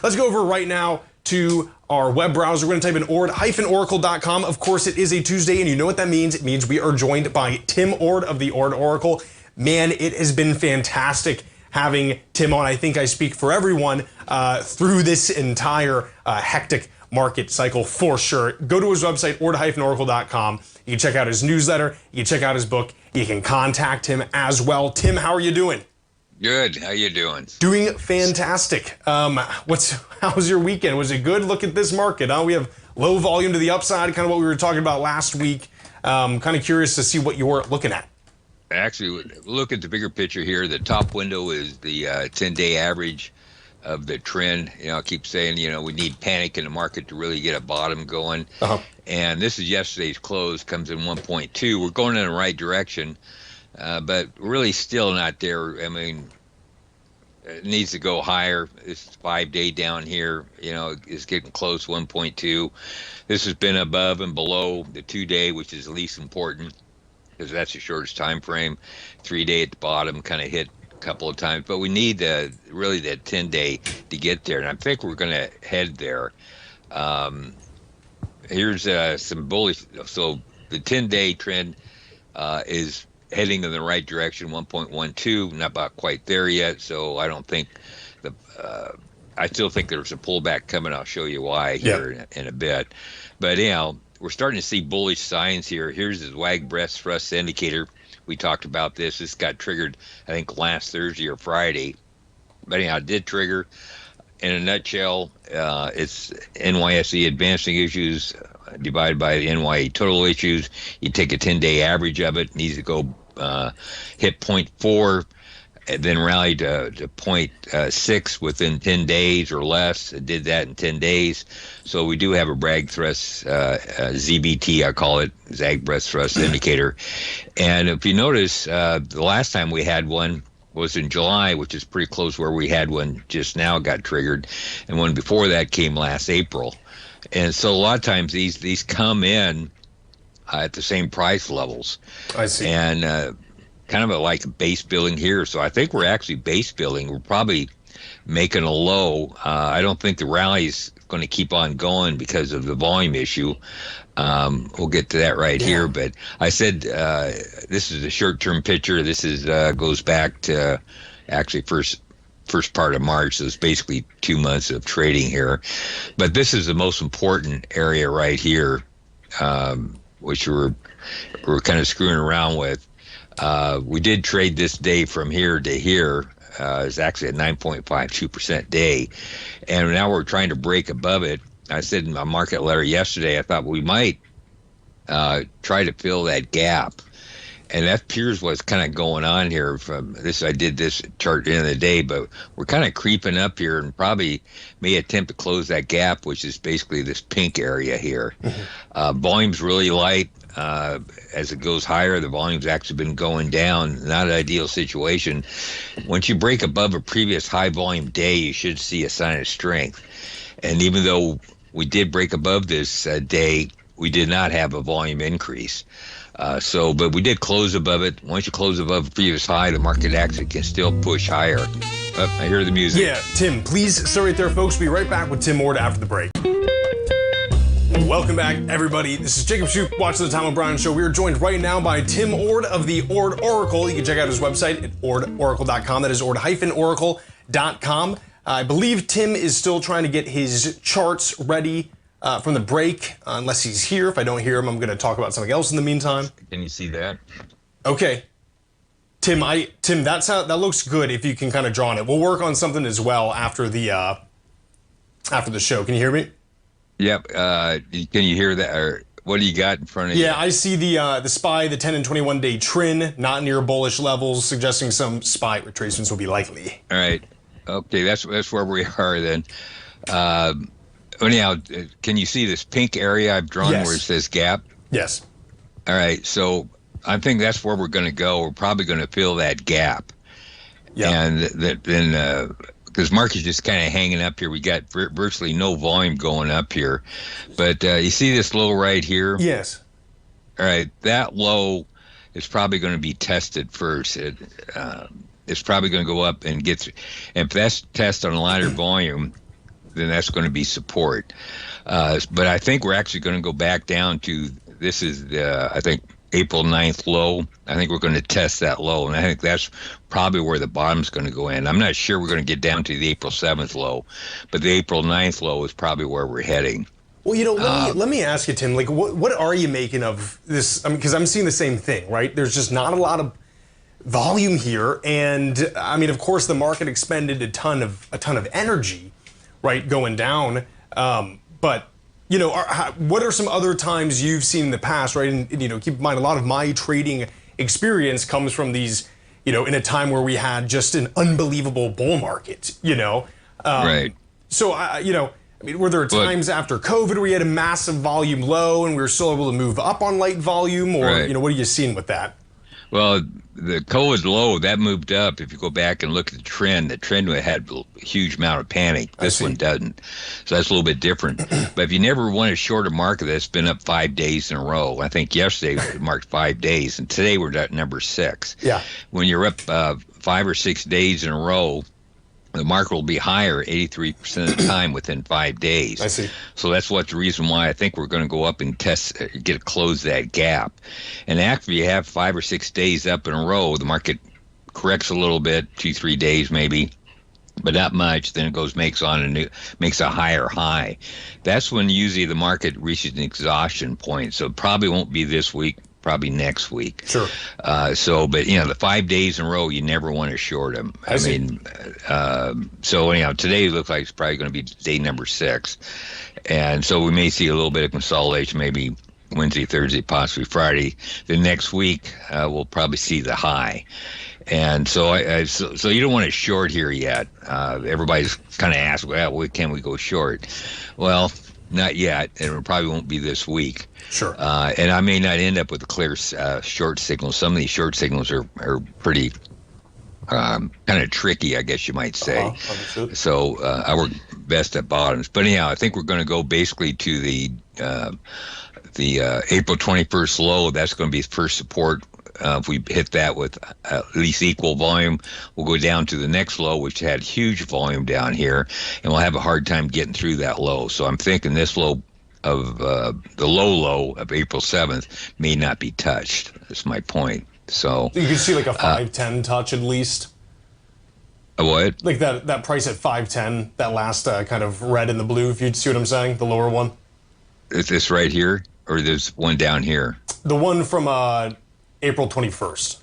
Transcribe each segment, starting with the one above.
Let's go over right now to our web browser. We're going to type in ord-oracle.com. Of course, it is a Tuesday, and you know what that means. It means we are joined by Tim Ord of the Ord Oracle. Man, it has been fantastic having Tim on. I think I speak for everyone through this entire hectic market cycle for sure. Go to his website, ord-oracle.com. You can check out his newsletter. You can check out his book. You can contact him as well. Tim, how are you doing? Good. How you doing? Doing fantastic. How's your weekend? Was it good? Look at this market. We have low volume to the upside, kind of what we were talking about last week. Kind of curious to see what you're looking at. Actually, look at the bigger picture here. The top window is the 10-day average of the trend. I keep saying, we need panic in the market to really get a bottom going. And this is yesterday's close, comes in 1.2. We're going in the right direction. But really still not there. I mean, it needs to go higher. This 5-day down here, is getting close, 1.2. This has been above and below the 2-day, which is the least important because that's the shortest time frame. 3-day at the bottom kind of hit a couple of times. But we need really that 10-day to get there, and I think we're going to head there. Here's some bullish. So the 10-day trend is heading in the right direction, 1.12, not about quite there yet, so I don't think I still think there's a pullback coming. I'll show you why here in a bit. But we're starting to see bullish signs here. Here's the wag breast thrust indicator. We talked about this. This got triggered, I think, last Thursday or Friday. But it did trigger. In a nutshell, it's NYSE advancing issues divided by the NYE total issues. You take a 10-day average of it, needs to go hit 0.4, and then rally to 0.6 within 10 days or less. It did that in 10 days. So we do have a brag thrust, ZBT, I call it, Zag breast thrust indicator. And if you notice, the last time we had one was in July, which is pretty close where we had one just now got triggered, and one before that came last April. And so a lot of times these come in at the same price levels. I see. And kind of like base building here. So I think we're actually base building. We're probably making a low. I don't think the rally's going to keep on going because of the volume issue. We'll get to that right here. But I said this is a short-term picture. This is goes back to actually first part of March. So it's basically 2 months of trading here. But this is the most important area right here, which we're kind of screwing around with. We did trade this day from here to here. It's actually a 9.52% day. And now we're trying to break above it. I said in my market letter yesterday, I thought we might try to fill that gap. And that appears what's kind of going on here from this. I did this chart at the end of the day, but we're kind of creeping up here and probably may attempt to close that gap, which is basically this pink area here. Volume's really light. As it goes higher, the volume's actually been going down. Not an ideal situation. Once you break above a previous high volume day, you should see a sign of strength. And even though we did break above this day, we did not have a volume increase. But we did close above it. Once you close above the previous high, the market actually can still push higher. I hear the music. Yeah, Tim, please stay right there, folks. We'll be right back with Tim Ord after the break. Welcome back, everybody. This is Jacob Shoup, watching the Tom O'Brien Show. We are joined right now by Tim Ord of the Ord Oracle. You can check out his website at ord-oracle.com. That is ord-oracle.com. I believe Tim is still trying to get his charts ready from the break, unless he's here. If I don't hear him, I'm going to talk about something else in the meantime. Can you see that? Okay. Tim, that looks good if you can kind of draw on it. We'll work on something as well after the show. Can you hear me? Yep. Can you hear that? Or what do you got in front of you? Yeah, I see the SPY, the 10 and 21-day trend, not near bullish levels, suggesting some SPY retracements will be likely. All right. Okay, that's where we are then. Anyhow, can you see this pink area I've drawn where it says gap? Yes. All right, so I think that's where we're going to go. We're probably going to fill that gap. Yeah. And then because market's just kind of hanging up here. We got virtually no volume going up here. But you see this low right here? Yes. All right, that low is probably going to be tested first. It's probably going to go up and get through. And if that's test on a lighter volume, then that's going to be support. But I think we're actually going to go back down to, this is the, I think, April 9th low. I think we're going to test that low, and I think that's probably where the bottom's going to go in. I'm not sure we're going to get down to the April 7th low, but the April 9th low is probably where we're heading. Well, let me ask you, Tim, like, what are you making of this? I mean, because I'm seeing the same thing, right? There's just not a lot of volume here, and I mean, of course, the market expended a ton of energy, right, going down. But what are some other times you've seen in the past, right? And keep in mind, a lot of my trading experience comes from these, in a time where we had just an unbelievable bull market, Right. So I mean, were there times after COVID where we had a massive volume low and we were still able to move up on light volume, or right. What are you seeing with that? Well, the COVID low, that moved up. If you go back and look at the trend had a huge amount of panic. This one doesn't. So that's a little bit different. But if you never want to short a market that's been up 5 days in a row, I think yesterday we marked 5 days, and today we're at number 6. Yeah. When you're up 5 or 6 days in a row, the market will be higher 83% of the time within 5 days. I see. So that's what's the reason why I think we're going to go up and close that gap. And after you have 5 or 6 days up in a row, the market corrects a little bit, 2-3 days maybe, but not much. Then it makes a higher high. That's when usually the market reaches an exhaustion point. So it probably won't be this week, probably next week. Sure. But the 5 days in a row, you never want to short them. I mean, so anyhow, today looks like it's probably going to be day number 6. And so we may see a little bit of consolidation, maybe Wednesday, Thursday, possibly Friday. The next week, we'll probably see the high. And so so you don't want to short here yet. Everybody's kind of asked, well, can we go short? Well, not yet, and it probably won't be this week. Sure. And I may not end up with a clear short signal. Some of these short signals are pretty kind of tricky, I guess you might say. So I work best at bottoms. But anyhow, I think we're going to go basically to the April 21st low. That's going to be the first support. If we hit that with at least equal volume, we'll go down to the next low, which had huge volume down here, and we'll have a hard time getting through that low. So I'm thinking this low of the low of April 7th may not be touched. That's my point. So you can see like a 510 touch at least. A what? Like that price at 510, that last kind of red and the blue, if you see what I'm saying, the lower one. Is this right here, or there's one down here? The one from April 21st.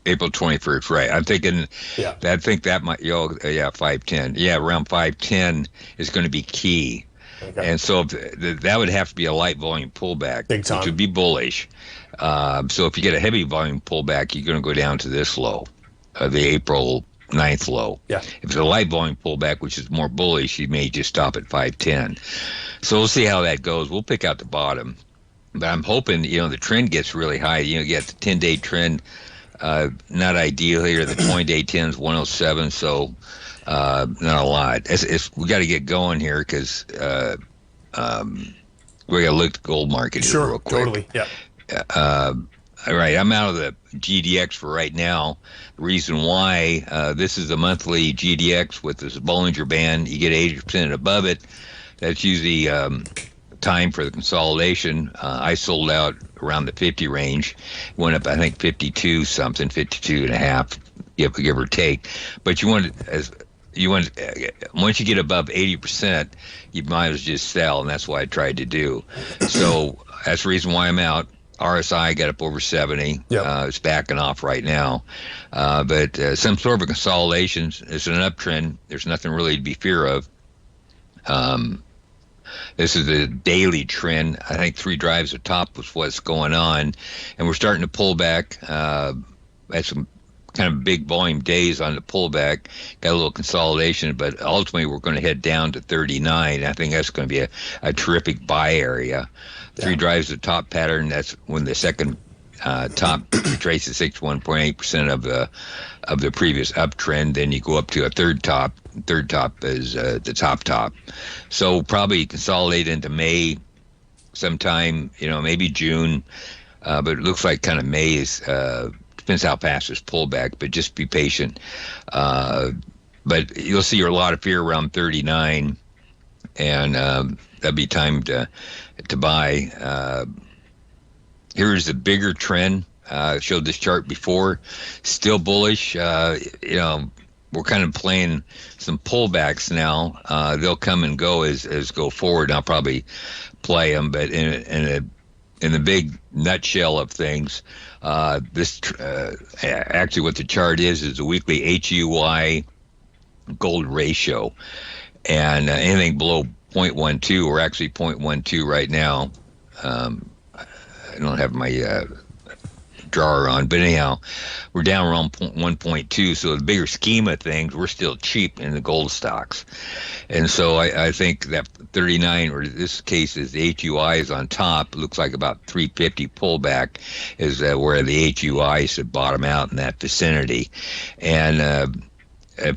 April 21st, right. I'm thinking, yeah. I think that might, 510. Yeah, around 510 is going to be key. Okay. And so that would have to be a light volume pullback, big time, which would be bullish. So if you get a heavy volume pullback, you're going to go down to this low, the April 9th low. Yeah. If it's a light volume pullback, which is more bullish, you may just stop at 510. So we'll see how that goes. We'll pick out the bottom. But I'm hoping, the trend gets really high. You get the 10-day trend, not ideal here. The 20-day trend is 107, so not a lot. We got to get going here because we got to look at the gold market here real quick. Totally, yeah. All right, I'm out of the GDX for right now. The reason why, this is a monthly GDX with this Bollinger Band. You get 80% above it. That's usually time for the consolidation. I sold out around the 50 range, went up I think 52 something, 52 and a half, give or take. But once you get above 80%, you might as well just sell, and that's what I tried to do. So that's the reason why I'm out. RSI got up over 70. Yep. It's backing off right now. But some sort of a consolidation. It's an uptrend. There's nothing really to be fear of. This is a daily trend. I think 3 drives at top was what's going on. And we're starting to pull back. Had some kind of big volume days on the pullback. Got a little consolidation, but ultimately we're going to head down to 39. I think that's going to be a terrific buy area. 3 drives at top pattern. That's when the second top retraces 61.8% of the previous uptrend. Then you go up to a third top. Third top is the top. So probably consolidate into May sometime, maybe June. But it looks like kind of May is, depends how fast this pullback, but just be patient. But you'll see a lot of fear around 39. and that'd be time to buy. Here's the bigger trend. Showed this chart before. Still bullish. We're kind of playing some pullbacks now. They'll come and go as go forward. And I'll probably play them, but in the big nutshell of things, this actually what the chart is a weekly HUI gold ratio, and anything below 0.12, we're actually 0.12 right now. I don't have my drawer on, but anyhow, we're down around 1.2. So the bigger scheme of things, we're still cheap in the gold stocks, and so I think that 39, or in this case is the HUI is on top. It looks like about 350 pullback is where the HUI should bottom out in that vicinity, and if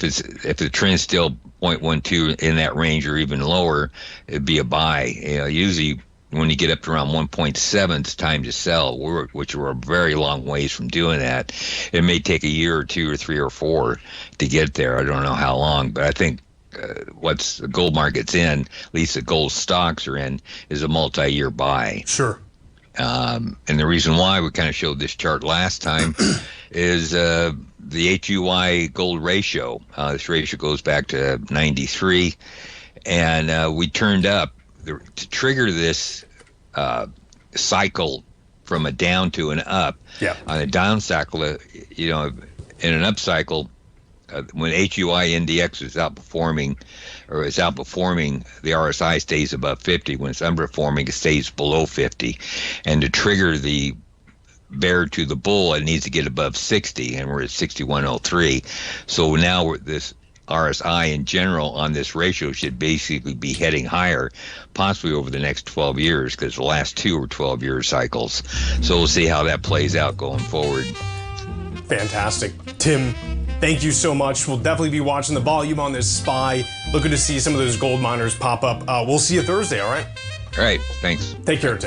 the trend's still 0.12 in that range or even lower, it'd be a buy. Usually when you get up to around 1.7, it's time to sell, which we're a very long ways from doing that. It may take a year or 2 or 3 or 4 to get there. I don't know how long, but I think what's the gold market's in, at least the gold stocks are in, is a multi-year buy. Sure. And the reason why we kind of showed this chart last time is the HUI gold ratio. This ratio goes back to 93, and we turned up to trigger this cycle from a down to an up. Yeah. On a down cycle, in an up cycle, when HUI index is outperforming, the RSI stays above 50. When it's underperforming, it stays below 50. And to trigger the bear to the bull, it needs to get above 60, and we're at 6103. So now this RSI in general on this ratio should basically be heading higher, possibly over the next 12 years, because the last 2 were 12-year cycles. So we'll see how that plays out going forward. Fantastic. Tim, thank you so much. We'll definitely be watching the volume on this SPY, looking to see some of those gold miners pop up. We'll see you Thursday, all right? All right, thanks. Take care, Tim.